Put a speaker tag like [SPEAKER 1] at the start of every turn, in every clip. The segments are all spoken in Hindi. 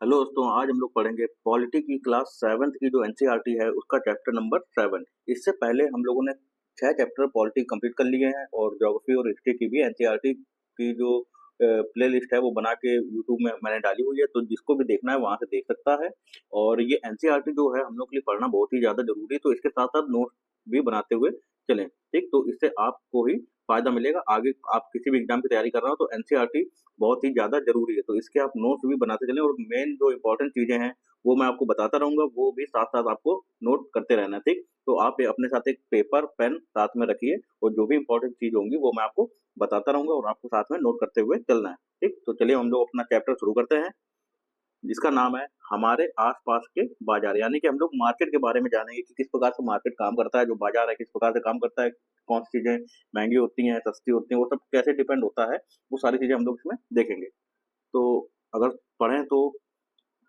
[SPEAKER 1] हेलो दोस्तों, आज हम लोग पढ़ेंगे पॉलिटी की क्लास 7th की जो एनसीईआरटी है उसका चैप्टर नंबर 7। इससे पहले हम लोगों ने 6 चैप्टर पॉलिटी कंप्लीट कर लिए हैं और ज्योग्राफी और हिस्ट्री की भी एनसीईआरटी की जो प्ले लिस्ट है वो बना के यूट्यूब में मैंने डाली हुई है, तो जिसको भी देखना है वहाँ से देख सकता है। और ये एनसीईआरटी जो है हम लोग के लिए पढ़ना बहुत ही ज़्यादा जरूरी है, तो इसके साथ साथ नोट्स भी बनाते हुए चलें। ठीक, तो इससे आपको ही फायदा मिलेगा। आगे आप किसी भी एग्जाम की तैयारी कर रहे हो तो एनसीईआरटी बहुत ही ज़्यादा ज़रूरी है, तो इसके आप नोट्स भी बनाते चलें और मेन जो इम्पोर्टेंट चीज़ें हैं, वो मैं आपको बताता रहूँगा, वो भी साथ-साथ आपको नोट करते रहना है, ठीक? तो आप अपने साथ एक पेपर, पेन साथ में रखिए और जो भी इम्पोर्टेंट चीज़ होंगी, वो मैं आपको बताता रहूँगा और आपको साथ में नोट करते हुए चलना है, ठीक? तो चलिए हम लोग अपना चैप्टर शुरू करते हैं, जिसका नाम है हमारे आस-पास के बाज़ार। यानी कि हम लोग मार्केट के बारे में जानेंगे कि किस प्रकार से मार्केट काम करता है, जो बाज़ार है किस प्रकार से काम करता है, कौन-सी चीज़ें महँगी होती हैं, सस्ती होती हैं, वो सब कैसे डिपेंड होता है, वो सारी चीज़ें हम लोग इसमें देखेंगे। तो अगर पढ़ें तो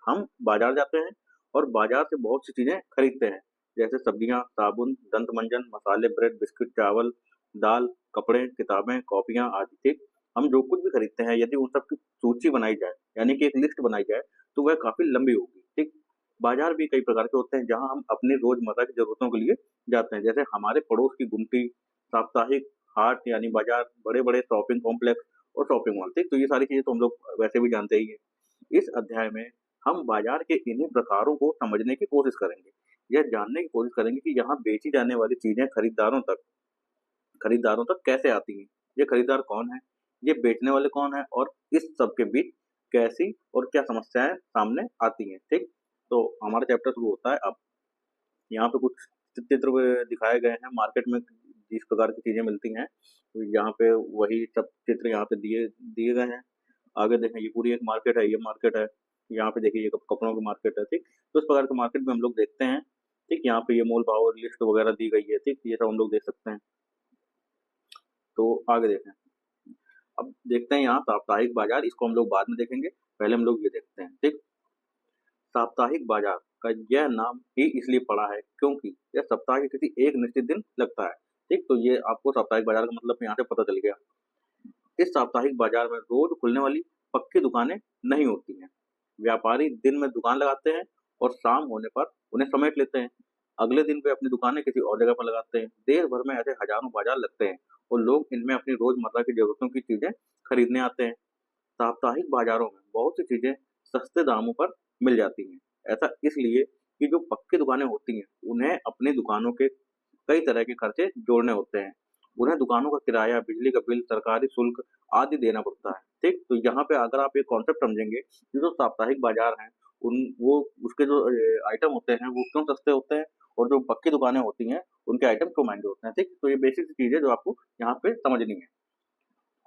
[SPEAKER 1] हम बाजार जाते हैं और बाजार से बहुत सी चीजें खरीदते हैं, जैसे सब्जियां, साबुन, दंत मंजन, मसाले, ब्रेड, बिस्किट, चावल, दाल, कपड़े, किताबें, कॉपियां आदि। ठीक, हम जो कुछ भी खरीदते हैं यदि उन सब की सूची बनाई जाए, यानी कि एक लिस्ट बनाई जाए, तो वह काफी लंबी होगी। ठीक, बाजार भी कई प्रकार के होते हैं जहां हम अपनी रोजमर्रा की जरूरतों के लिए जाते हैं, जैसे हमारे पड़ोस की गुमटी, साप्ताहिक हाट यानी बाजार, बड़े बड़े शॉपिंग कॉम्प्लेक्स और शॉपिंग मॉल। ठीक, तो ये सारी चीजें तो हम लोग वैसे भी जानते ही हैं। इस अध्याय में हम बाजार के इन्हीं प्रकारों को समझने की कोशिश करेंगे। यह जानने की कोशिश करेंगे कि यहाँ बेची जाने वाली चीजें खरीदारों तक कैसे आती हैं, ये खरीदार कौन है, ये बेचने वाले कौन है और इस सब के बीच कैसी और क्या समस्याएं सामने आती हैं। ठीक, तो हमारा चैप्टर शुरू होता है अब। यहाँ पे कुछ चित्र दिखाए गए हैं मार्केट में जिस प्रकार की चीजें मिलती हैं, तो यहाँ पे वही सब चित्र यहाँ पे दिए दिए गए हैं। आगे देखें, ये पूरी एक मार्केट है, ये मार्केट है। यहाँ पे देखिए ये कपड़ों की मार्केट है, ठीक? तो इस प्रकार के मार्केट में हम लोग देखते हैं, ठीक? यहाँ पे ये मोल भाव और लिस्ट वगैरह दी गई है, ठीक? ये सब हम लोग देख सकते हैं। तो आगे देखें, अब देखते हैं यहाँ साप्ताहिक बाजार, इसको हम लोग बाद में देखेंगे, पहले हम लोग ये देखते हैं, ठीक? साप्ताहिक बाजार का यह नाम ही इसलिए पड़ा है क्योंकि यह सप्ताह के किसी एक निश्चित दिन लगता है, ठीक? तो ये आपको साप्ताहिक बाजार का मतलब यहाँ से पता चल गया। इस साप्ताहिक बाजार में रोज खुलने वाली पक्की दुकानें नहीं होती हैं। व्यापारी दिन में दुकान लगाते हैं और शाम होने पर उन्हें समेट लेते हैं। अगले दिन वे अपनी दुकानें किसी और जगह पर लगाते हैं। देश भर में ऐसे हजारों बाजार लगते हैं और लोग इनमें अपनी रोजमर्रा की जरूरतों की चीजें खरीदने आते हैं। साप्ताहिक बाजारों में बहुत सी चीजें सस्ते दामों पर मिल जाती हैं। ऐसा इसलिए कि जो पक्की दुकानें होती हैं उन्हें अपनी दुकानों के कई तरह के खर्चे जोड़ने होते हैं। उन्हें दुकानों का किराया, बिजली का बिल, सरकारी शुल्क आदि देना पड़ता है। ठीक, तो यहाँ पे अगर आप एक कॉन्सेप्ट समझेंगे कि जो साप्ताहिक बाजार हैं उन वो उसके जो आइटम होते हैं वो क्यों सस्ते होते हैं और जो पक्की दुकानें होती हैं उनके आइटम क्यों महंगे होते हैं। ठीक, तो ये बेसिक चीज है जो आपको यहाँ पे समझनी है।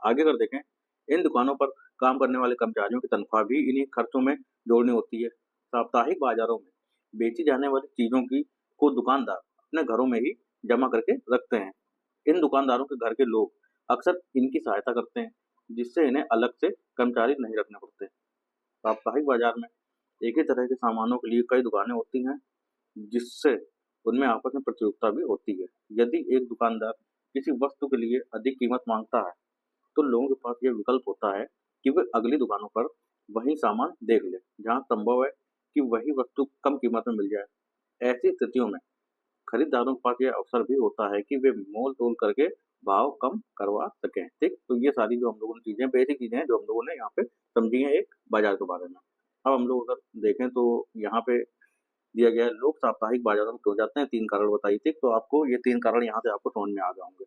[SPEAKER 1] आगे अगर देखें, इन दुकानों पर काम करने वाले कर्मचारियों की तनख्वाह भी इन्हीं खर्चों में जोड़नी होती है। साप्ताहिक बाजारों में बेची जाने वाली चीजों की को दुकानदार अपने घरों में ही जमा करके रखते हैं। इन दुकानदारों के घर के लोग अक्सर इनकी सहायता करते हैं, जिससे इन्हें अलग से कर्मचारी नहीं रखने पड़ते। साप्ताहिक बाजार में एक ही तरह के सामानों के लिए कई दुकानें होती हैं, जिससे उनमें आपस में प्रतियोगिता भी होती है। यदि एक दुकानदार किसी वस्तु के लिए अधिक कीमत मांगता है तो लोगों के पास ये विकल्प होता है कि वे अगली दुकानों पर वही सामान देख लें, जहां संभव है कि वही वस्तु कम कीमत में मिल जाए। ऐसी स्थितियों में खरीदारों के पास यह अवसर भी होता है कि वे मोल तोल करके भाव कम करवा सकें। ठीक, तो ये सारी जो हम लोगों ने चीजें, बेसिक चीजें हैं जो हम लोगों ने यहाँ पे समझी हैं एक बाजार के बारे में। अब हम लोग अगर देखें तो यहाँ पे दिया गया है, लोग साप्ताहिक बाजारों में क्यों जाते हैं, 3 कारण बताइए। ठीक, तो आपको ये 3 कारण यहाँ से आपको समझ में आ जाएंगे।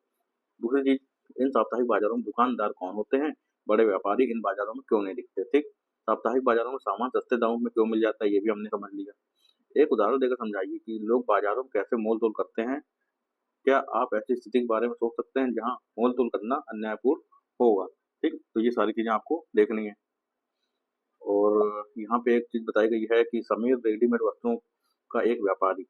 [SPEAKER 1] दूसरी चीज, इन साप्ताहिक बाजारों में दुकानदार कौन होते हैं, बड़े व्यापारी इन बाजारों में क्यों नहीं दिखते। ठीक, साप्ताहिक बाजारों में सामान सस्ते दामों में क्यों मिल जाता है, ये भी हमने समझ लिया। एक उदाहरण देकर समझाइए कि लोग बाजारों में कैसे मोल तोल करते हैं। क्या आप ऐसी स्थिति के बारे में सोच सकते हैं जहां मोल तोल करना अन्यायपूर्ण होगा। ठीक, तो ये सारी चीजें आपको देखनी है। और यहाँ पे एक चीज बताई गई है कि समीर रेडीमेड वस्तुओं का एक व्यापारी।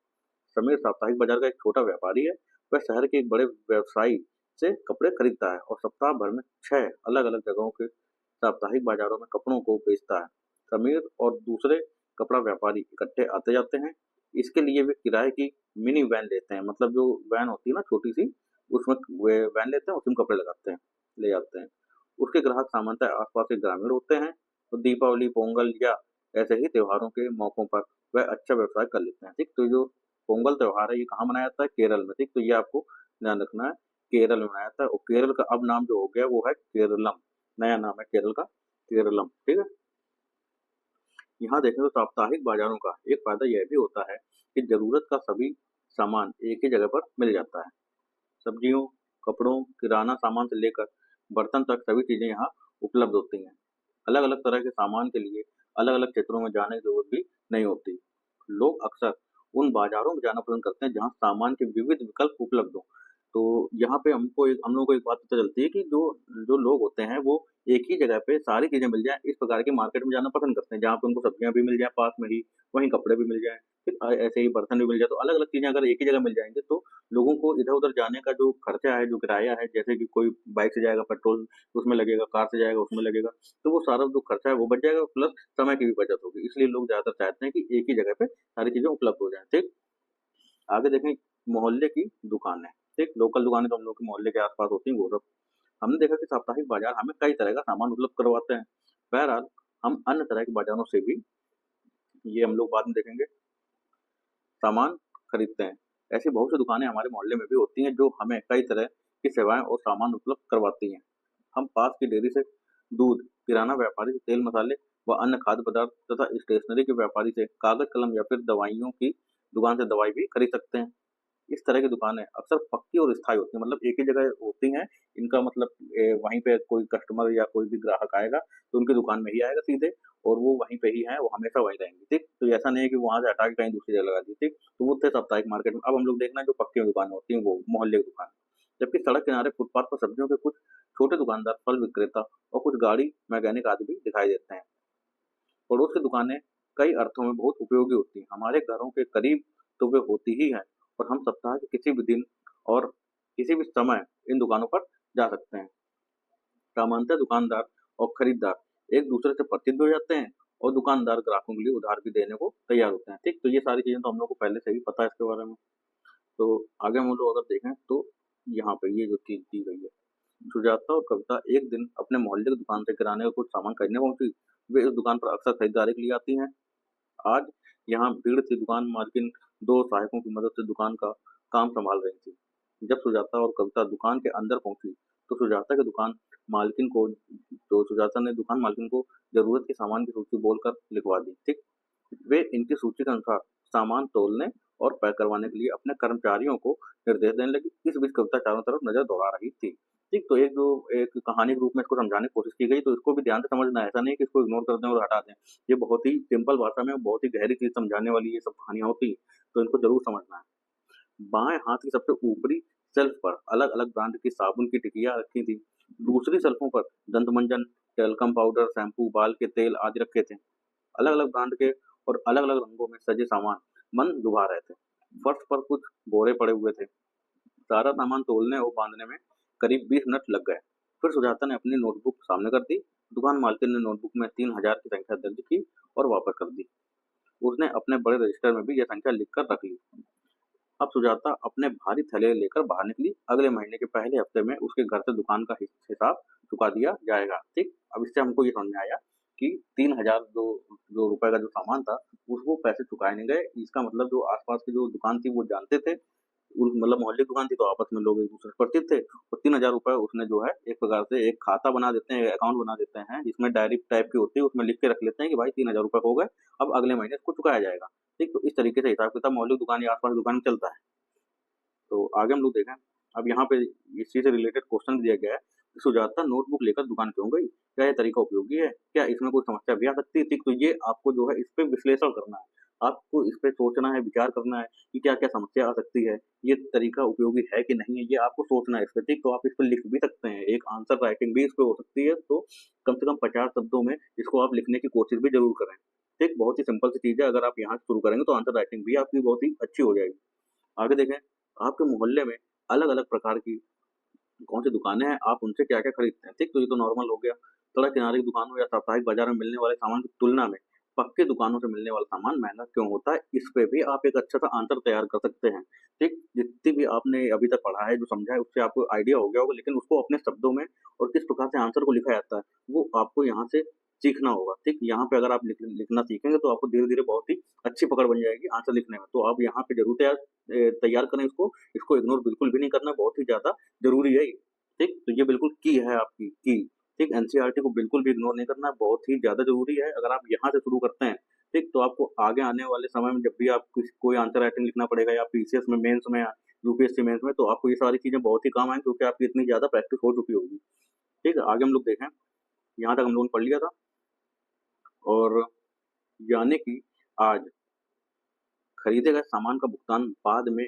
[SPEAKER 1] समीर साप्ताहिक बाजार का एक छोटा व्यापारी है। वह शहर के एक बड़े व्यवसायी से कपड़े खरीदता है और सप्ताह भर में 6 अलग-अलग जगहों के साप्ताहिक बाजारों में कपड़ों को बेचता है। समीर और दूसरे कपड़ा व्यापारी इकट्ठे आते जाते हैं। इसके लिए वे किराए की मिनी वैन लेते हैं, मतलब जो वैन होती है ना छोटी सी, उसमें वे वैन लेते हैं, उसमें कपड़े लगाते हैं, ले जाते हैं। उसके ग्राहक सामान्यतः आसपास के ग्रामीण होते हैं। तो दीपावली, पोंगल या ऐसे ही त्योहारों के मौकों पर वह अच्छा व्यवसाय कर लेते हैं। ठीक, तो जो पोंगल त्योहार है ये कहाँ मनाया जाता है? केरल में। ठीक, तो ये आपको ध्यान रखना है, केरल में मनाया जाता है और केरल का अब नाम जो हो गया वो है केरलम, नया नाम है केरल का केरलम। ठीक है, यहाँ देखें तो साप्ताहिक बाजारों का एक फायदा यह भी होता है कि जरूरत का सभी सामान एक ही जगह पर मिल जाता है। सब्जियों, कपड़ों, किराना सामान से लेकर बर्तन तक सभी चीजें यहाँ उपलब्ध होती हैं। अलग अलग तरह के सामान के लिए अलग अलग क्षेत्रों में जाने की जरूरत भी नहीं होती। लोग अक्सर उन बाजारों में जाना पसंद करते हैं जहाँ सामान के विविध विकल्प उपलब्ध हों। तो यहाँ पे हम लोगों को एक बात पता चलती है कि जो जो लोग होते हैं वो एक ही जगह पे सारी चीजें मिल जाएं इस प्रकार की मार्केट में जाना पसंद करते हैं, जहाँ पे उनको सब्जियां भी मिल जाए पास में ही, वहीं कपड़े भी मिल जाएं, फिर ऐसे ही बर्तन भी मिल जाए। तो अलग अलग चीजें अगर एक ही जगह मिल जाएंगे तो लोगों को इधर उधर जाने का जो खर्चा है, जो किराया है, जैसे कि कोई बाइक से जाएगा पेट्रोल उसमें लगेगा, कार से जाएगा उसमें लगेगा, तो वो सारा जो खर्चा है वो बच जाएगा, प्लस समय की भी बचत होगी। इसलिए लोग ज्यादातर चाहते हैं कि एक ही जगह पे सारी चीजें उपलब्ध हो जाएं। ठीक, आगे देखें मोहल्ले की दुकानें। ठीक, लोकल दुकानें तो हम लोग के मोहल्ले के आसपास होती हैं वो सब। हमने देखा कि साप्ताहिक बाजार हमें कई तरह का सामान उपलब्ध करवाते हैं। बहरहाल हम अन्य तरह के बाजारों से भी, ये हम लोग बाद में देखेंगे, सामान खरीदते हैं। ऐसी बहुत सी दुकानें हमारे मोहल्ले में भी होती हैं जो हमें कई तरह की सेवाएं और सामान उपलब्ध करवाती हैं। हम पास की डेयरी से दूध, किराना व्यापारी से तेल मसाले व अन्य खाद्य पदार्थ तथा स्टेशनरी के व्यापारी से कागज कलम या फिर दवाइयों की दुकान से दवाई भी खरीद सकते हैं। इस तरह की दुकानें अक्सर पक्की और स्थायी होती हैं, मतलब एक ही जगह होती हैं। इनका मतलब वहीं पे कोई कस्टमर या कोई भी ग्राहक आएगा तो उनकी दुकान में ही आएगा सीधे, और वो वहीं पे ही हैं, वो हमेशा वहीं रहेंगे। ठीक, तो ऐसा नहीं है कि वहां से हटा के कहीं दूसरी जगह लगा दी। ठीक, तो वो थे साप्ताहिक मार्केट में। अब हम लोग देखना जो पक्की दुकानें होती हैं वो मोहल्ले की दुकान, जबकि सड़क किनारे फुटपाथ पर सब्जियों के कुछ छोटे दुकानदार, फल विक्रेता और कुछ गाड़ी मैकेनिक आदि भी दिखाई देते हैं। पड़ोस की दुकानें कई अर्थों में बहुत उपयोगी होती हैं। हमारे घरों के करीब तो वे होती ही हैं, और हम सप्ताह के किसी भी दिन और किसी भी समय इन दुकानों पर जा सकते हैं। सामान्यतः दुकानदार और खरीदार एक दूसरे से परिचित भी हो जाते हैं, और दुकानदार ग्राहकों के लिए उधार भी देने को तैयार होते हैं। ठीक, तो ये सारी चीजें तो हम लोग को पहले से ही पता है इसके बारे में। तो आगे हम लोग अगर देखें तो यहाँ पे ये जो चीज दी गई है, सुजाता और कविता एक दिन अपने मोहल्ले की दुकान से किराने का कुछ सामान खरीदने पहुंची। वे इस दुकान पर अक्सर खरीदारी के लिए आती हैं। आज यहाँ भीड़ थी। दुकान मालकिन दो सहायकों की मदद से दुकान का काम संभाल रही थी। जब सुजाता और कविता दुकान के अंदर पहुंची तो सुजाता ने दुकान मालकिन को जरूरत के सामान की सूची बोलकर लिखवा दी। ठीक, वे इनकी सूची के अनुसार सामान तोलने और पैक करवाने के लिए अपने कर्मचारियों को निर्देश देने लगी। इस बीच कविता चारों तरफ नजर दौड़ा रही थी। ठीक, तो एक जो एक कहानी के रूप में इसको समझाने की कोशिश की गई, तो इसको भी ध्यान से समझना है, ऐसा नहीं कि इसको इग्नोर कर दें और हटा दें। ये बहुत ही सिंपल भाषा में बहुत ही गहरी चीज समझाने वाली ये सब कहानियां होती हैं, तो इनको जरूर समझना है। बाएं हाथ की सबसे ऊपरी शेल्फ पर अलग अलग ब्रांड की साबुन की टिकिया रखी थी। दूसरी शेल्फों पर दंतमंजन, टेल्कम पाउडर, शैम्पू, बाल के तेल आदि रखे थे। अलग अलग ब्रांड के और अलग अलग रंगों में सजे सामान मन लुभा रहे थे। फर्श पर कुछ बोरे पड़े हुए थे। सारा सामान तोलने और बांधने में करीब 20 मिनट लग गए। फिर सुजाता ने अपनी नोटबुक सामने कर दी। दुकान मालकिन ने नोटबुक में 3,000 की संख्या दर्ज की और वापस कर दी। उसने अपने बड़े रजिस्टर में भी यह संख्या लिखकर रख ली। अब सुजाता अपने भारी थैले लेकर बाहर निकली। अगले महीने के पहले हफ्ते में उसके घर से दुकान का हिसाब चुका दिया जाएगा। ठीक, अब इससे हमको ये समझ में आया कि 3,000 जो जो रुपए का जो सामान था उसको पैसे चुकाए नहीं गए। इसका मतलब जो आसपास की जो दुकान थी वो जानते थे, मतलब मोहल्ले की दुकान थी तो आपस में लोग एक दूसरे से परिचित थे। और 3,000 रुपए उसने जो है एक प्रकार से एक खाता बना देते हैं, अकाउंट बना देते हैं जिसमें डायरी टाइप की होती है, उसमें लिख के रख लेते हैं कि भाई 3,000 रुपए हो गए, अब अगले महीने इसको चुकाया जाएगा। ठीक, तो इस तरीके से हिसाब किताब मोहल्ले की दुकान या आसपास दुकान में चलता है। तो आगे हम लोग देखें, अब यहाँ पे इस चीज से रिलेटेड क्वेश्चन दिया गया है कि सुजाता नोटबुक लेकर दुकान क्यों गई? क्या ये तरीका उपयोगी है? क्या इसमें कोई समस्या भी आ सकती है? ठीक, तो ये आपको जो है इस पे विश्लेषण करना है, आपको इस पे सोचना है, विचार करना है कि क्या क्या समस्या आ सकती है, ये तरीका उपयोगी है कि नहीं है, ये आपको सोचना है इस पे। ठीक, तो आप इस पे लिख भी सकते हैं, एक आंसर राइटिंग भी इस पे हो सकती है, तो कम से कम 50 शब्दों में इसको आप लिखने की कोशिश भी जरूर करें। ठीक, बहुत ही सिंपल सी चीज है, अगर आप यहाँ से शुरू करेंगे तो आंसर राइटिंग भी आपकी बहुत ही अच्छी हो जाएगी। आगे देखें, आपके मोहल्ले में अलग-अलग प्रकार की कौन सी दुकानें हैं, आप उनसे क्या-क्या खरीदते हैं? ठीक, तो ये तो नॉर्मल हो गया। सड़क किनारे की दुकानों या साप्ताहिक बाजार में मिलने वाले सामान की तुलना में पक्की दुकानों से मिलने वाला सामान महँगा क्यों होता है? इस पे भी आप एक अच्छा-सा आंसर तैयार कर सकते हैं। ठीक, जितनी भी आपने अभी तक पढ़ा है, जो समझा है, उससे आपको आइडिया हो गया होगा, लेकिन उसको अपने शब्दों में और किस प्रकार से आंसर को लिखा जाता है, वो आपको यहाँ से सीखना होगा। ठीक, यहाँ पे अगर आप लिखना सीखेंगे तो आपको धीरे-धीरे बहुत ही अच्छी पकड़ बन जाएगी आंसर लिखने में। तो आप यहाँ पे ज़रूर तैयार करें इसको इग्नोर बिल्कुल भी नहीं करना, बहुत ही ज़्यादा ज़रूरी है ये। ठीक, तो ये बिल्कुल की है आपकी की। ठीक, एनसीईआरटी को बिल्कुल भी इग्नोर नहीं करना, बहुत ही ज़्यादा ज़रूरी है। अगर आप यहाँ से शुरू करते हैं, ठीक, तो आपको आगे आने वाले समय में जब भी आप कोई आंसर राइटिंग लिखना पड़ेगा या पीसीएस में, मेंस में या यूपीएससी मेंस में, तो आपको ये सारी चीज़ें बहुत ही काम आएँगी क्योंकि आपकी इतनी ज़्यादा प्रैक्टिस हो चुकी होगी। ठीक है, आगे हम लोग देखें, यहाँ तक हम लोगों ने पढ़ लिया था। और यानी कि आज खरीदे गए सामान का भुगतान बाद में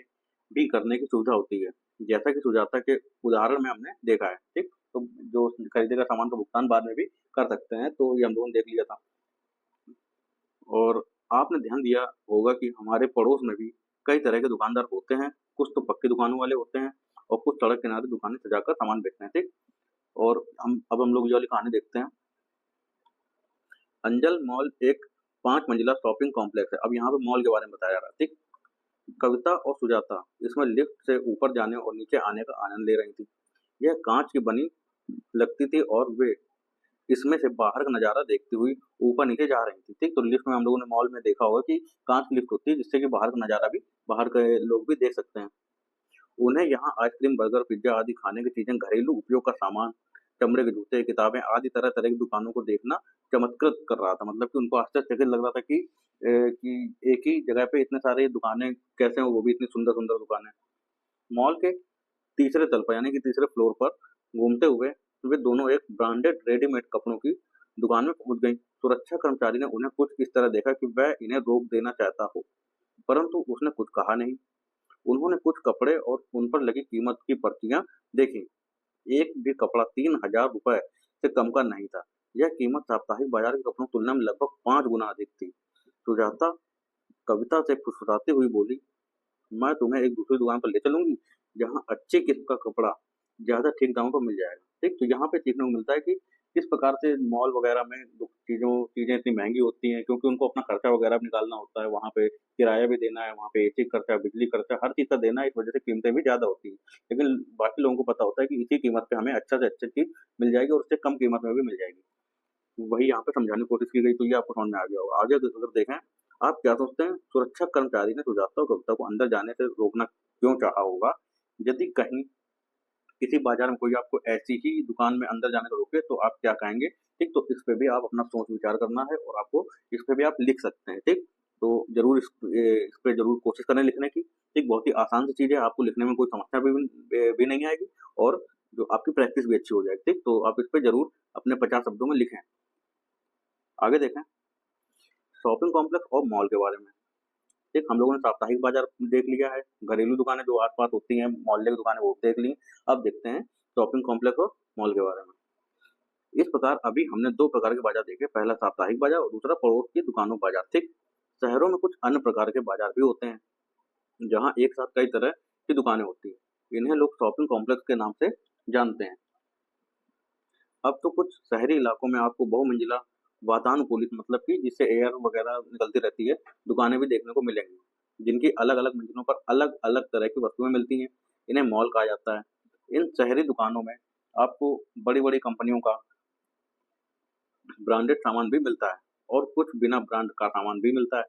[SPEAKER 1] भी करने की सुविधा होती है। जैसा कि सुजाता के उदाहरण में हमने देखा है, ठीक? तो जो खरीदे गए सामान का भुगतान बाद में भी कर सकते हैं, तो ये हम लोगों ने देख लिया था। और आपने ध्यान दिया होगा कि हमारे पड़ोस में भी कई तरह के दुकानदार होते हैं। कुछ तो पक्की दुकानों वाले होते हैं और कुछ सड़क किनारे दुकानें सजाकर सामान बेचते हैं, ठीक? और हम लोग ये वाली कहानी देखते हैं। अंजल मॉल एक 5 मंजिला शॉपिंग कॉम्प्लेक्स है। अब यहाँ पे मॉल के बारे में बताया जा रहा है, ठीक? कविता और सुजाता इसमें लिफ्ट से ऊपर जाने और नीचे आने का आनंद ले रही थी। यह कांच की बनी लगती थी और वे इसमें से बाहर का नजारा देखती हुई ऊपर नीचे जा रही थी। ठीक, तो लिफ्ट में हम लोगों ने मॉल में देखा होगा कि कांच की लिफ्ट होती है जिससे कि बाहर का नजारा भी बाहर के लोग भी देख सकते हैं। उन्हें यहाँ आइसक्रीम, बर्गर, पिज्जा आदि खाने की चीजें, घरेलू उपयोग का सामान, चमड़े के जूते, किताबें आदि तरह तरह की दुकानों को देखना चमत्कृत कर रहा था। मतलब कि उनको आश्चर्यचकित लग रहा था कि एक ही जगह पे इतने सारे दुकानें कैसे हैं, वो भी इतनी सुंदर सुंदर दुकानें। मॉल के तीसरे तल पर यानी कि तीसरे फ्लोर पर घूमते हुए वे दोनों एक ब्रांडेड रेडीमेड कपड़ों की दुकान में पहुंच गईं। सुरक्षा कर्मचारी ने उन्हें कुछ इस तरह देखा कि वह इन्हें रोक देना चाहता हो, परंतु उसने कुछ कहा नहीं। उन्होंने कुछ कपड़े और उन पर लगी कीमत की पर्चियां देखी। एक भी कपड़ा 3,000 रुपए से कम का नहीं था। यह कीमत साप्ताहिक बाजार के कपड़ों की तुलना में लगभग 5 गुना अधिक थी। सुजाता कविता से फुसफुसाती हुई बोली, मैं तुम्हें एक दूसरी दुकान पर ले चलूंगी जहाँ अच्छी किस्म का कपड़ा ज्यादा ठीक दामों पर मिल जाएगा। ठीक, तो यहाँ पे सीखने को मिलता है कि किस प्रकार से मॉल वगैरह में चीजें इतनी महंगी होती हैं क्योंकि उनको अपना खर्चा वगैरह भी निकालना होता है, वहाँ पे किराया भी देना है, वहाँ पे एसी खर्चा, बिजली खर्चा, हर चीज का देना है, इस वजह से कीमतें भी ज्यादा होती हैं। लेकिन बाकी लोगों को पता होता है कि इसी कीमत पे हमें अच्छा से अच्छी चीज मिल जाएगी और उससे कम कीमत में भी मिल जाएगी। वही यहाँ पे समझाने की कोशिश की गई, तो ये आपको समझ में आ गया होगा। आगे अगर देखें, आप क्या सोचते हैं सुरक्षा कर्मचारी ने सुजाता और कविता को अंदर जाने से रोकना क्यों चाहा होगा? यदि कहीं किसी बाजार में कोई आपको ऐसी ही दुकान में अंदर जाने को रोके तो आप क्या कहेंगे? ठीक, तो इस पे भी आप अपना सोच विचार करना है और आपको इस पे भी आप लिख सकते हैं। ठीक, तो जरूर इस पे जरूर कोशिश करें लिखने की। ठीक, बहुत ही आसान सी चीज है, आपको लिखने में कोई समस्या भी नहीं आएगी और जो आपकी प्रैक्टिस भी अच्छी हो जाएगी। ठीक, तो आप इस पे जरूर अपने 50 शब्दों में लिखें। आगे देखें, शॉपिंग कॉम्प्लेक्स और मॉल के बारे में। ठीक, हम लोगों ने साप्ताहिक बाजार देख लिया है, घरेलू दुकानें जो आस-पास होती हैं, मोहल्ले की दुकानें वो देख ली। अब देखते हैं शॉपिंग कॉम्प्लेक्स और मॉल के बारे में। इस प्रकार अभी हमने 2 प्रकार के बाजार देखे, पहला साप्ताहिक बाजार और दूसरा पड़ोस की दुकानों का बाजार। ठीक, शहरों में कुछ अन्य प्रकार के बाजार भी होते हैं, जहाँ एक साथ कई तरह की दुकानें होती हैं। इन्हें लोग शॉपिंग कॉम्प्लेक्स के नाम से जानते हैं। अब तो कुछ शहरी इलाकों में आपको बहुमंजिला वातानुकूलित मतलब कि जिससे एयर वगैरह निकलती रहती है, दुकानें भी देखने को मिलेंगी, जिनकी अलग-अलग मंजिलों पर अलग-अलग तरह की वस्तुएं मिलती हैं। इन्हें मॉल कहा जाता है। इन शहरी दुकानों में आपको बड़ी-बड़ी कंपनियों का ब्रांडेड सामान भी मिलता है और कुछ बिना ब्रांड का सामान भी मिलता है।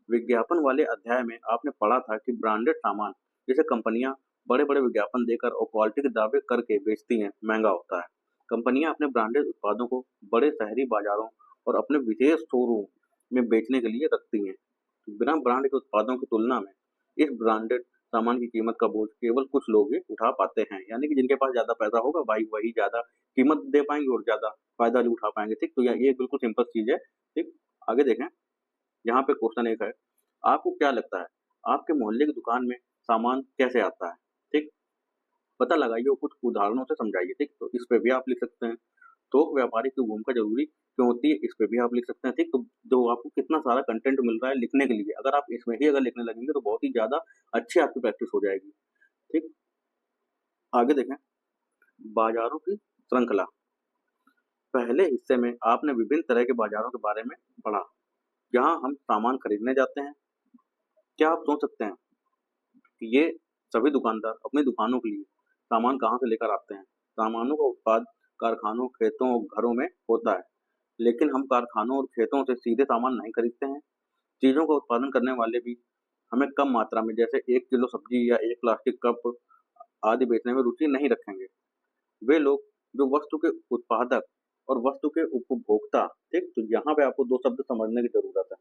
[SPEAKER 1] विज्ञापन वाले अध्याय में आपने पढ़ा था कि ब्रांडेड सामान जिसे कंपनियां बड़े-बड़े विज्ञापन देकर और क्वालिटी के दावे करके बेचती हैं, महंगा होता है। कंपनियां अपने ब्रांडेड उत्पादों को बड़े शहरी बाजारों और अपने विशेष शोरूम में बेचने के लिए रखती हैं। बिना ब्रांड के उत्पादों की तुलना में इस ब्रांडेड सामान की कीमत का बोझ केवल कुछ लोग ही उठा पाते हैं, यानी कि जिनके पास ज्यादा पैसा होगा भाई वही ज्यादा कीमत दे पाएंगे और ज्यादा फायदा भी उठा पाएंगे। ठीक, तो ये बिल्कुल सिंपल चीज है। ठीक, आगे देखें, यहाँ पे क्वेश्चन एक है, आपको क्या लगता है आपके मोहल्ले की दुकान में सामान कैसे आता है? ठीक, पता लगाइए और कुछ उदाहरणों से समझाइए। ठीक, तो इस पे भी आप लिख सकते हैं। थोक व्यापारी की भूमिका जरूरी क्यों होती है, इस पे भी आप लिख सकते हैं। ठीक, तो जो आपको कितना सारा कंटेंट मिल रहा है लिखने के लिए, अगर आप इसमें ही अगर लिखने लगेंगे तो बहुत ही ज्यादा अच्छी आपकी प्रैक्टिस हो जाएगी। ठीक, आगे देखें, बाजारों की श्रृंखला। पहले हिस्से में आपने विभिन्न तरह के बाजारों के बारे में पढ़ा, जहां हम सामान खरीदने जाते हैं। क्या आप सोच सकते हैं कि ये सभी दुकानदार अपनी दुकानों के लिए सामान कहाँ से लेकर आते हैं? सामानों का उत्पाद कारखानों, खेतों और घरों में होता है। लेकिन हम कारखानों और खेतों से सीधे सामान नहीं खरीदते हैं। चीज़ों का उत्पादन करने वाले भी हमें कम मात्रा में, जैसे 1 किलो सब्जी या 1 प्लास्टिक कप आदि बेचने में रुचि नहीं रखेंगे। वे लोग जो वस्तु के उत्पादक और वस्तु के उपभोक्ता, ठीक? तो यहाँ पे आपको 2 शब्द समझने की ज़रूरत है,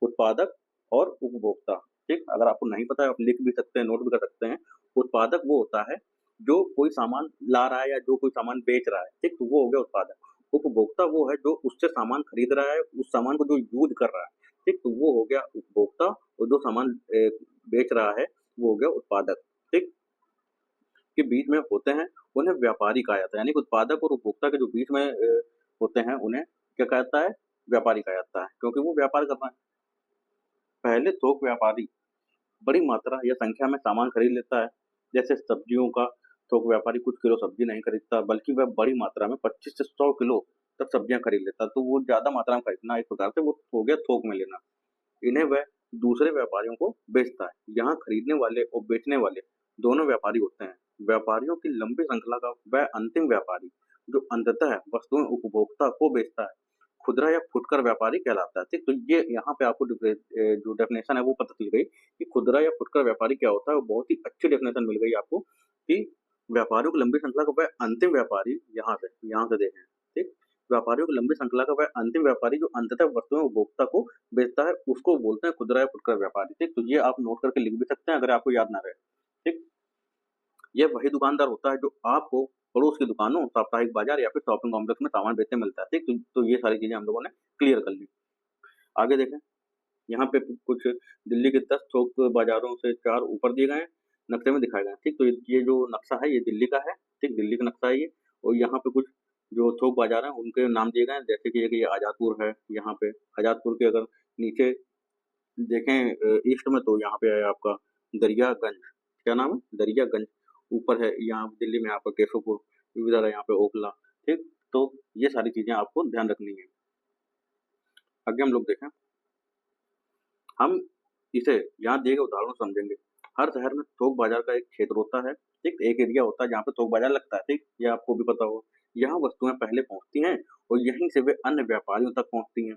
[SPEAKER 1] उत्पादक और उपभोक्ता, ठीक? अगर आपको नहीं पता है आप लिख भी सकते हैं, नोट भी कर सकते हैं। उत्पादक वो होता है जो कोई सामान ला रहा है या जो कोई सामान बेच रहा है, ठीक? तो वो हो गया उत्पादक। उपभोक्ता वो है जो उससे सामान खरीद रहा है, उस सामान को जो यूज़ कर रहा है, ठीक? तो वो हो गया उपभोक्ता, और जो सामान बेच रहा है वो हो गया उत्पादक, ठीक? के बीच में होते हैं, उन्हें व्यापारी कहा जाता है। यानी कि उत्पादक और उपभोक्ता के जो बीच में होते हैं, उन्हें क्या कहा जाता है? व्यापारी कहा जाता है, क्योंकि वो व्यापार कर रहे हैं। पहले थोक व्यापारी बड़ी मात्रा या संख्या में सामान खरीद लेता है। जैसे सब्जियों का थोक व्यापारी कुछ किलो सब्जी नहीं खरीदता, बल्कि वह बड़ी मात्रा में 25 से 100 किलो तक सब्जियां खरीद लेता है। तो वो ज़्यादा मात्रा में खरीदना, एक प्रकार से वो हो गया थोक में लेना। इन्हें वह दूसरे व्यापारियों को बेचता है। यहाँ खरीदने वाले और बेचने वाले दोनों व्यापारी होते हैं। व्यापारियों की लंबी श्रृंखला का वह अंतिम व्यापारी जो अंततः वस्तुएं उपभोक्ता को बेचता है, खुदरा या फुटकर व्यापारी कहलाता है। ठीक, तो ये यहाँ पे आपको जो डेफिनेशन है वो पता चल गई कि खुदरा या फुटकर व्यापारी क्या होता है। वो बहुत ही अच्छी डेफिनेशन मिल गई आपको कि व्यापारियों की लंबी श्रृंखला का वह अंतिम व्यापारी, यहाँ से देखें, ठीक, व्यापारियों की लंबी श्रृंखला का वह अंतिम व्यापारी जो अंततः वस्तुएं उपभोक्ता को बेचता है, उसको बोलते हैं खुदरा या फुटकर व्यापारी। ठीक, तो ये आप नोट करके लिख भी सकते हैं अगर आपको याद ना रहे। ठीक, ये वही दुकानदार होता है जो आपको पड़ोस की दुकानों, साप्ताहिक बाजार या फिर शॉपिंग कॉम्प्लेक्स में सामान बेचने मिलता है। ठीक, तो ये सारी चीजें हम लोगों ने क्लियर कर ली। आगे देखें, यहाँ पे कुछ दिल्ली के 10 थोक बाजारों से 4 ऊपर दिए गए हैं, नक्शे में दिखाए गए हैं। ठीक, तो ये जो नक्शा है ये दिल्ली का है। ठीक, दिल्ली का नक्शा है ये। और यहाँ पे कुछ जो थोक बाजार हैं उनके नाम दिए गए हैं, जैसे कि ये आजादपुर है। यहाँ पे आजादपुर के अगर नीचे देखें ईस्ट में, तो यहाँ पे है आपका दरियागंज। क्या नाम है? दरियागंज। ऊपर है यहाँ दिल्ली में आपका केशवपुर, इधर है यहाँ पे ओखला। ठीक, तो ये सारी चीजें आपको ध्यान रखनी है। आगे हम लोग देखें, हम इसे यहाँ दिए गए उदाहरण समझेंगे। हर शहर में थोक बाजार का एक क्षेत्र होता है, ठीक, एक एरिया होता है जहाँ पे थोक बाजार लगता है। ठीक, ये आपको भी पता होगा। यहाँ वस्तुएं पहले पहुँचती हैं और यहीं से वे अन्य व्यापारियों तक पहुँचती हैं।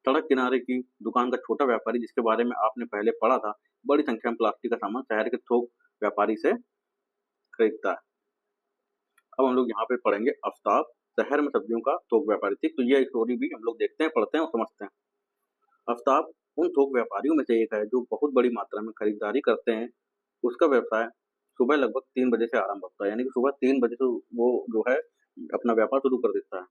[SPEAKER 1] सड़क किनारे की दुकान का छोटा व्यापारी, जिसके बारे में आपने पहले पढ़ा था, बड़ी संख्या में प्लास्टिक का सामान शहर के थोक व्यापारी से खरीदता है। अब हम लोग यहाँ पे पढ़ेंगे आफ्ताब, शहर में सब्जियों का थोक व्यापारी। ठीक, तो ये स्टोरी भी हम लोग देखते हैं, पढ़ते हैं और समझते हैं। आफ्ताब उन थोक व्यापारियों में से एक है जो बहुत बड़ी मात्रा में खरीदारी करते हैं। उसका व्यवसाय सुबह लगभग 3 बजे से आरंभ होता है, यानी कि सुबह 3 बजे से वो जो है अपना व्यापार शुरू कर देता है।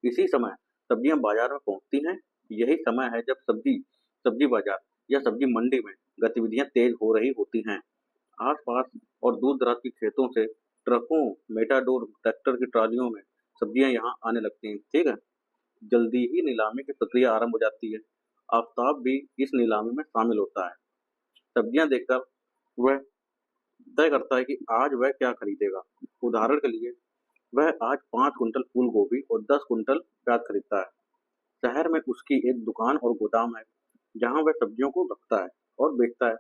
[SPEAKER 1] इसी समय सब्जियां बाजार में पहुंचती हैं। यही समय है जब सब्जी सब्जी बाजार या सब्जी मंडी में गतिविधियां तेज हो रही होती हैं। आस-पास और दूर-दराज के खेतों से ट्रकों, मेटाडोर, ट्रैक्टर की ट्रालियों में सब्जियां यहाँ आने लगती हैं। ठीक है? जल्दी ही नीलामी की प्रक्रिया आरंभ हो जाती है। आफ्ताब भी इस नीलामी में शामिल होता है। सब्जियां देखकर वह तय करता है कि आज वह क्या खरीदेगा। उदाहरण के लिए, वह आज 5 कुंटल फूल गोभी और 10 कुंटल प्याज खरीदता है। शहर में उसकी एक दुकान और गोदाम है, जहाँ वह सब्जियों को रखता है और बेचता है।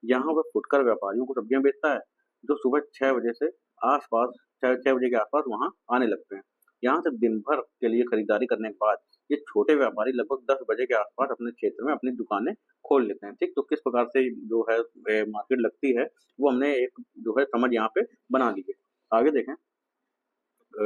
[SPEAKER 1] यहाँ वह फुटकर व्यापारियों को सब्जियां बेचता है, जो सुबह 6 बजे से आसपास 6 बजे के आसपास वहाँ आने लगते हैं। यहाँ से दिन भर के लिए खरीदारी करने के बाद ये छोटे व्यापारी लगभग 10 बजे के आसपास अपने क्षेत्र में अपनी दुकानें खोल लेते हैं। ठीक, तो किस प्रकार से जो है मार्केट लगती है, वो हमने एक जो है समझ यहाँ पे बना ली है। आगे देखें, अ,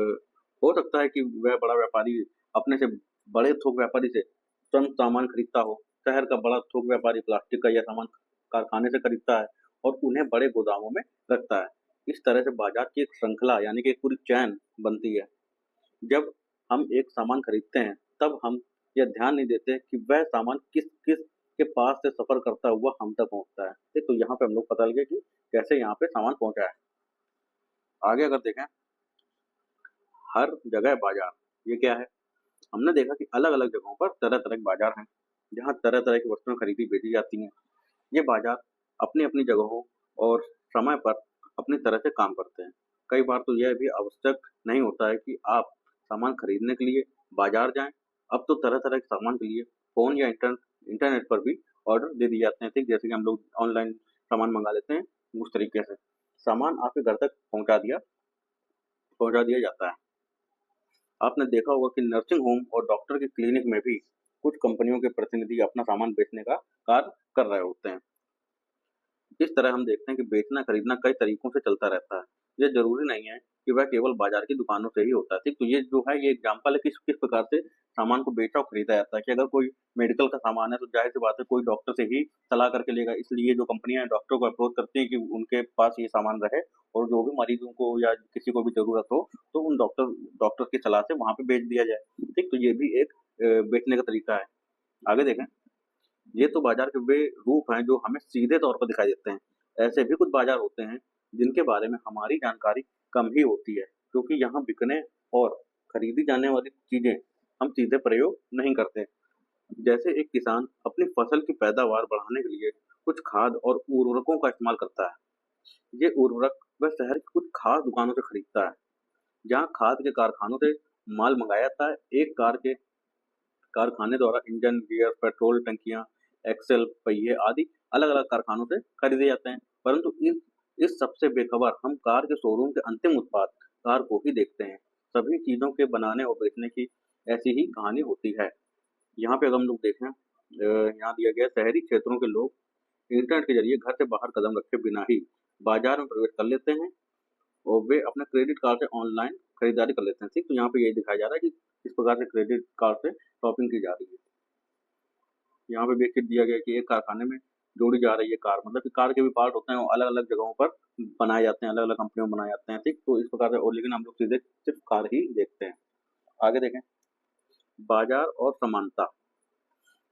[SPEAKER 1] हो सकता है कि वह बड़ा व्यापारी अपने से बड़े थोक व्यापारी से स्वयं सामान खरीदता हो। शहर का बड़ा थोक व्यापारी प्लास्टिक का यह सामान कारखाने से खरीदता है और उन्हें बड़े गोदामों में रखता है। इस तरह से बाजार की एक श्रृंखला, यानी कि एक पूरी चैन बनती है। जब हम एक सामान खरीदते हैं, तब हम यह ध्यान नहीं देते कि वह सामान किस किस के पास से सफर करता हुआ हम तक पहुंचता है। ठीक, तो यहाँ पे हम लोग पता लगे कि कैसे यहाँ पे सामान पहुंचा है। आगे अगर देखें, हर जगह बाजार, ये क्या है? हमने देखा कि अलग-अलग जगहों पर तरह-तरह के बाजार हैं, जहाँ तरह-तरह की वस्तुएं खरीदी बेची जाती हैं। ये बाजार अपनी-अपनी जगहों और समय पर अपनी तरह से काम करते हैं। कई बार तो यह भी आवश्यक नहीं होता है कि आप सामान खरीदने के लिए बाजार जाएँ। अब तो तरह-तरह के सामान के लिए फ़ोन या इंटरनेट पर भी ऑर्डर दे दिए जाते हैं। ठीक, जैसे कि हम लोग ऑनलाइन सामान मँगा लेते हैं, उस तरीके से सामान आपके घर तक पहुँचा दिया जाता है। आपने देखा होगा कि नर्सिंग होम और डॉक्टर की क्लिनिक में भी कुछ कंपनियों के प्रतिनिधि अपना सामान बेचने का कार्य कर रहे होते हैं। इस तरह हम देखते हैं कि बेचना खरीदना कई तरीकों से चलता रहता है। ये जरूरी नहीं है कि वह केवल बाजार की दुकानों से ही होता है। ठीक, तो ये जो है ये एग्जाम्पल है कि किस किस प्रकार से सामान को बेचा और खरीदा जाता है। कि अगर कोई मेडिकल का सामान है तो जाहिर सी बात है कोई डॉक्टर से ही सलाह करके लेगा, इसलिए जो कंपनियां डॉक्टर को अप्रोच करती हैं कि उनके पास ये सामान रहे और जो भी मरीजों को या किसी को भी जरूरत हो तो उन डॉक्टर की सलाह से वहां पे बेच दिया जाए। ठीक, तो ये भी एक बेचने का तरीका है। आगे देखें, ये तो बाजार के वे रूप हैं जो हमें सीधे तौर पर दिखाई देते हैं। ऐसे भी कुछ बाजार होते हैं जिनके बारे में हमारी जानकारी कम ही होती है, क्योंकि यहाँ बिकने और खरीदी जाने वाली चीजें हम सीधे प्रयोग नहीं करते। जैसे एक किसान अपनी फसल की पैदावार बढ़ाने के लिए कुछ खाद और उर्वरकों का इस्तेमाल करता है। ये उर्वरक वह शहर की कुछ खास दुकानों से खरीदता है, जहाँ खाद के कारखानों से माल मंगाया जाता है। एक कारखाने द्वारा इंजन, गियर, पेट्रोल टंकियां, एक्सेल, पहिए आदि अलग-अलग कारखानों से खरीदे जाते हैं। परंतु इस सबसे बेखबर हम कार के शोरूम के अंतिम उत्पाद कार को ही देखते हैं। सभी चीजों के बनाने और बेचने की ऐसी ही कहानी होती है। यहाँ पे अगर हम लोग देखें, यहाँ दिया गया शहरी क्षेत्रों के लोग इंटरनेट के जरिए घर से बाहर कदम रखे बिना ही बाजार में प्रवेश कर लेते हैं और वे अपने क्रेडिट कार्ड से ऑनलाइन खरीदारी कर लेते हैं। ठीक, तो यहाँ पे यही दिखाया जा रहा है कि किस प्रकार से क्रेडिट कार्ड से शॉपिंग की जा रही है। यहाँ पे भी एक दिया गया है कि एक कारखाने में जोड़ी जा रही है कार, मतलब कि कार के भी पार्ट होते हैं वो अलग अलग जगहों पर बनाए जाते हैं, अलग अलग कंपनियों में बनाए जाते हैं। ठीक, तो इस प्रकार से, और लेकिन हम लोग सीधे सिर्फ कार ही देखते हैं। आगे देखें, बाजार और समानता।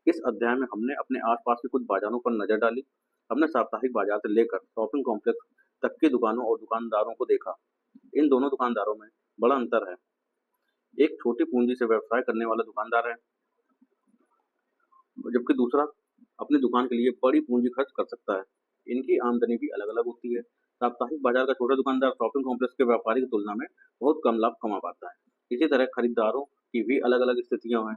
[SPEAKER 1] इस अध्याय में हमने अपने आसपास के कुछ बाजारों पर नजर डाली। हमने साप्ताहिक बाजार से लेकर शॉपिंग कॉम्प्लेक्स तक की दुकानों और दुकानदारों को देखा। इन दोनों दुकानदारों में बड़ा अंतर है। एक छोटी पूंजी से व्यवसाय करने वाला दुकानदार है, जबकि दूसरा अपनी दुकान के लिए बड़ी पूंजी खर्च कर सकता है। इनकी आमदनी भी अलग अलग होती है। साप्ताहिक बाजार का छोटा दुकानदार शॉपिंग कॉम्प्लेक्स के व्यापारी की तुलना में बहुत कम लाभ कमा पाता है। इसी तरह खरीदारों की भी अलग अलग स्थितियां हैं।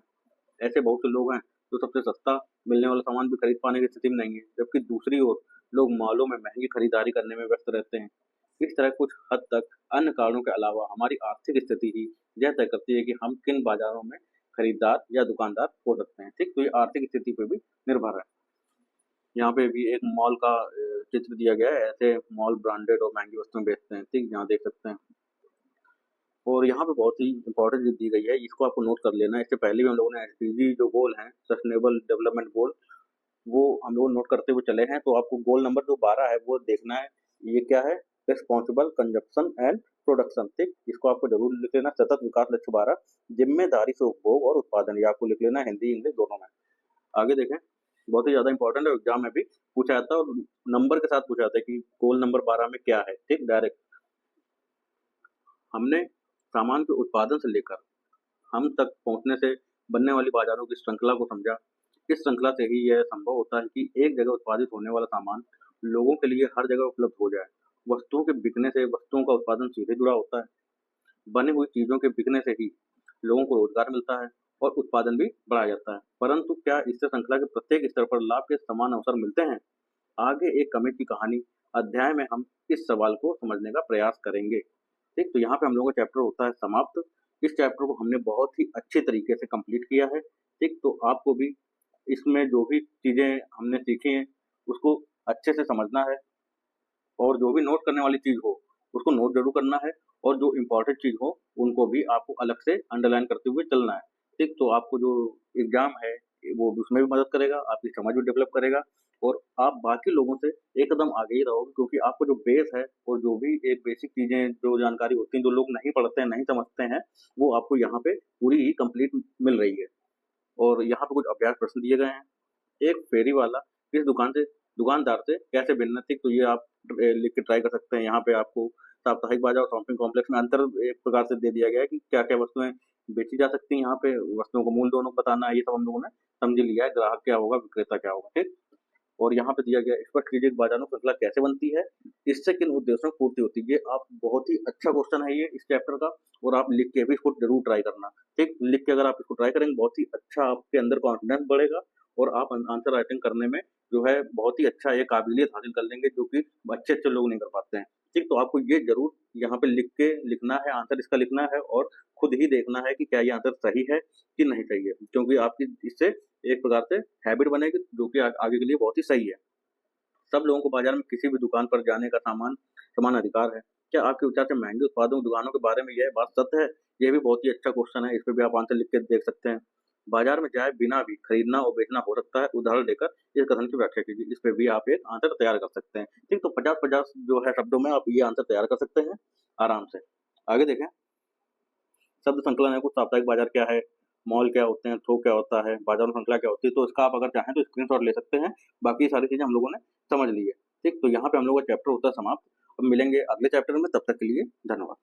[SPEAKER 1] ऐसे बहुत से लोग हैं जो सबसे सस्ता मिलने वाला सामान भी खरीद पाने की स्थिति में नहीं है, जबकि दूसरी ओर लोग मॉलों में महंगी खरीदारी करने में व्यस्त रहते हैं। इस तरह कुछ हद तक अन्य कारणों के अलावा हमारी आर्थिक स्थिति ही यह तय करती है कि हम किन बाजारों में खरीदार या दुकानदार हो सकते हैं। ठीक, तो ये आर्थिक स्थिति पे भी निर्भर है। यहाँ पे भी एक मॉल का चित्र दिया गया है। ऐसे मॉल ब्रांडेड और महंगी वस्तुएं बेचते हैं। ठीक, यहाँ देख सकते हैं। और यहाँ पे बहुत ही इंपॉर्टेंट चीज दी गई है, इसको आपको नोट कर लेना है। इससे पहले भी हम लोगों ने एसडीजी जो गोल हैं, सस्टेनेबल डेवलपमेंट गोल, वो हम लोग नोट करते हुए चले हैं। तो आपको गोल नंबर जो 12 है वो देखना है। ये क्या है? Responsible consumption and production. ठीक, इसको आपको जरूर लिख लेना। सतत विकास लक्ष्य 12, जिम्मेदारी से उपभोग और उत्पादन, ये आपको लिख लेना है हिंदी इंग्लिश दोनों में। आगे देखें, बहुत ही ज्यादा इंपॉर्टेंट है, एग्जाम में भी पूछा जाता है और नंबर के साथ पूछा जाता है कि गोल नंबर 12 में क्या है। ठीक, डायरेक्ट हमने सामान के उत्पादन से लेकर हम तक पहुंचने से बनने वाली बाजारों की श्रृंखला को समझा। इस श्रृंखला से ही यह संभव होता है कि एक जगह उत्पादित होने वाला सामान लोगों के लिए हर जगह उपलब्ध हो जाए। वस्तुओं के बिकने से वस्तुओं का उत्पादन सीधे जुड़ा होता है। बनी हुई चीजों के बिकने से ही लोगों को रोजगार मिलता है और उत्पादन भी बढ़ाया जाता है। परंतु क्या इससे श्रृंखला के प्रत्येक स्तर पर लाभ के समान अवसर मिलते हैं? आगे एक कमिट की कहानी अध्याय में हम इस सवाल को समझने का प्रयास करेंगे। ठीक, तो यहाँ पे हम लोगों का चैप्टर होता है समाप्त। इस चैप्टर को हमने बहुत ही अच्छे तरीके से कंप्लीट किया है। ठीक, तो आपको भी इसमें जो भी चीजें हमने सीखी हैं उसको अच्छे से समझना है और जो भी नोट करने वाली चीज हो उसको नोट जरूर करना है और जो इम्पोर्टेंट चीज हो उनको भी आपको अलग से अंडरलाइन करते हुए चलना है। ठीक, तो आपको जो एग्जाम है वो उसमें भी मदद करेगा, आपकी समझ भी डेवलप करेगा और आप बाकी लोगों से एकदम आगे ही रहोगे, क्योंकि आपको जो बेस है और जो भी एक बेसिक चीजें जो जानकारी होती हैं जो लोग नहीं पढ़ते हैं नहीं समझते हैं वो आपको यहाँ पे पूरी ही कंप्लीट मिल रही है। और यहाँ पे कुछ अभ्यास प्रश्न दिए गए हैं। एक फेरी वाला किस दुकानदार से कैसे भिन्न है? ठीक, तो ये आप लिख के ट्राई कर सकते हैं। यहाँ पे आपको साप्ताहिक बाजार और शॉपिंग कॉम्प्लेक्स में अंतर एक प्रकार से दे दिया गया है कि क्या क्या वस्तुएं बेची जा सकती हैं। यहाँ पे वस्तुओं को मूल दोनों बताना है, ये सब हम लोगों ने समझ लिया है। ग्राहक क्या होगा, विक्रेता क्या होगा। ठीक, और यहाँ पे दिया गया है, स्पष्ट कीजिए कि बाजारों की श्रृंखला कैसे बनती है, इससे किन उद्देश्यों की पूर्ति होती है। ये आप बहुत ही अच्छा क्वेश्चन है ये इस चैप्टर का, और आप लिख के भी इसको जरूर ट्राई करना। ठीक, लिख के अगर आप इसको ट्राई करेंगे बहुत ही अच्छा आपके अंदर कॉन्फिडेंस बढ़ेगा और आप आंसर राइटिंग करने में जो है बहुत ही अच्छा एक काबिलियत हासिल कर लेंगे, जो कि अच्छे-अच्छे लोग नहीं कर पाते हैं। ठीक, तो आपको ये ज़रूर यहाँ पे लिखना है, आंसर इसका लिखना है और खुद ही देखना है कि क्या ये आंसर सही है कि नहीं सही है। क्योंकि आपकी इससे एक प्रकार से हैबिट बनेगी, जो कि आगे के लिए बहुत ही सही है। सब लोगों को बाजार में किसी भी दुकान पर जाने का समान अधिकार है। क्या आपके विचार से महँगे उत्पादों दुकानों के बारे में यह बात सत्य है? ये भी बहुत ही अच्छा क्वेश्चन है, इस पे भी आप आंसर लिख के देख सकते हैं। बाजार में जाए बिना भी खरीदना और बेचना हो सकता है, उदाहरण देकर इस कथन की व्याख्या कीजिए। इस पे भी आप एक आंसर तैयार कर सकते हैं। ठीक, तो 50-50 जो है शब्दों में आप ये आंसर तैयार कर सकते हैं आराम से। आगे देखें, शब्द संकलन है, कुछ साप्ताहिक बाजार क्या है, मॉल क्या होते हैं, थोक क्या होता है, बाजार श्रृंखला क्या होती है, तो इसका आप अगर चाहें तो स्क्रीनशॉट ले सकते हैं। बाकी सारी चीज़ें हम लोगों ने समझ ली है। ठीक, तो यहाँ पे हम लोग का चैप्टर होता है समाप्त। अब मिलेंगे अगले चैप्टर में, तब तक के लिए धन्यवाद।